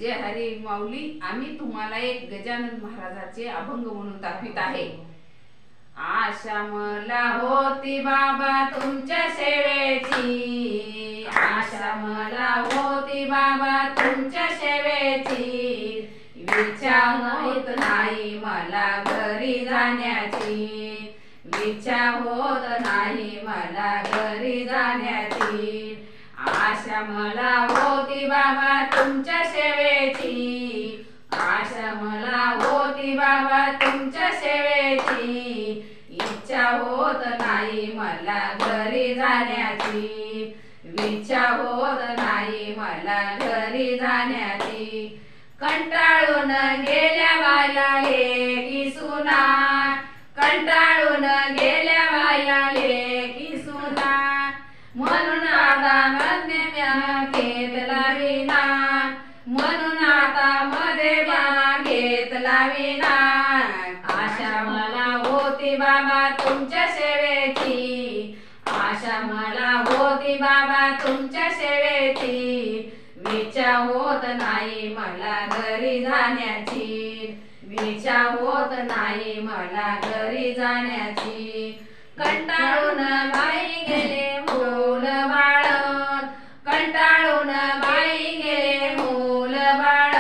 जय हरी माऊली। आम्ही तुम्हाला एक गजानन महाराजाचे अभंग म्हणून दाखवित आहे। आशा मला होती बाबा तुमच्या सेवेची, आशा मला होती बाबा तुमच्या सेवेची, इच्छा होत नाही मला घरी जाण्याची, इच्छा होत नाही मला घरी जाण्याची। आशा मला होती बाबा तुमच्या सेवेची, आशा मला होती बाबा तुमच्या सेवेची, इच्छा होत नाही मला घरी जाण्याची, इच्छा होत नाही मला घरी जाण्याची। कंटाळून गेल्या बाया लेकी सुना, कंटाळून गेल्या बाया लेकी सुना, म्हणून आता मध्ये म्या घेतला विना, म्हणून आता मध्ये म्या घेतला विना। आशा मला होती बाबा तुमच्या सेवेची, आशा मला होती बाबा तुमच्या सेवेची, इच्छा होत नाही मला घरी जाण्याची, इच्छा होत नाही मला घरी जाण्याची। कंटाळून बाई गेले मूल बाळ, कंटाळून बाई गेले मूल बाळ,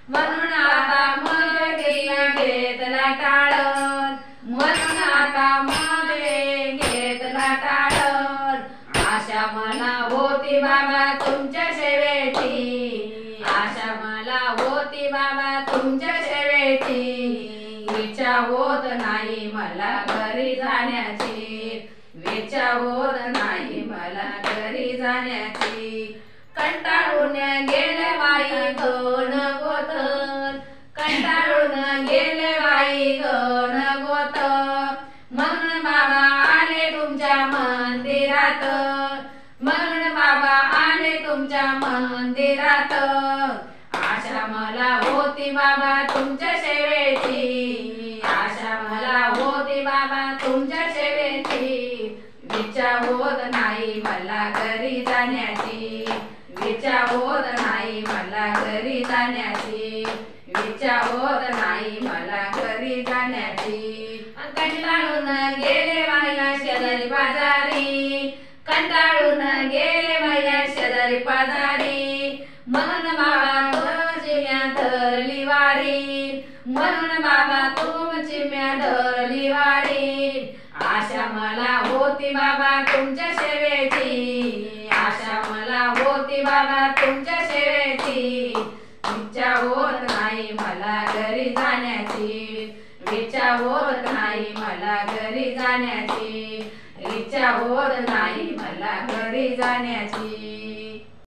म्हणून आता मध्ये घेतला टाळ, म्हणून आता मध्ये घेतला टाळ। आशा मला होती बाबा तुमच्या सेवेची, आशा मला होती बाबा तुमच्या सेवेची, इच्छा होत नाही मला घरी जाण्याची, इच्छा होत नाही मला घरी जाण्याची। कंटाळून गेले बाई गण गोतर, कंटाळून गेले बाई गण गोतर, म्हणून बाबा आले तुमच्या मंदिरात, म्हणून बाबा आले तुमच्या मंदिरात। आशा मला होती बाबा तुमच्या सेवेची, आशा मला होती बाबा तुमच्या सेवेची, इच्छा होत नाही मला घरी जाण्याची, इच्छा होत नाही मला घरी जाण्याची, इच्छा होत नाही मला घरी जाण्याची। कंटाळून गेले बाया शेजारी बाजारी, कंटाळून गेले बाया शेजारी बाजारी, म्हणून बाबा तुमची म्या धरली वारी, म्हणून बाबा तुमची म्या धरली वारी। आशा मला होती बाबा तुमच्या सेवेची, आशा मला होती बाबा तुमच्या सेवेची, इच्छा होत नाही मला घरी जाण्याची, इच्छा होत नाही मला घरी जाण्याची, इच्छा होत नाही मला घरी जाण्याची।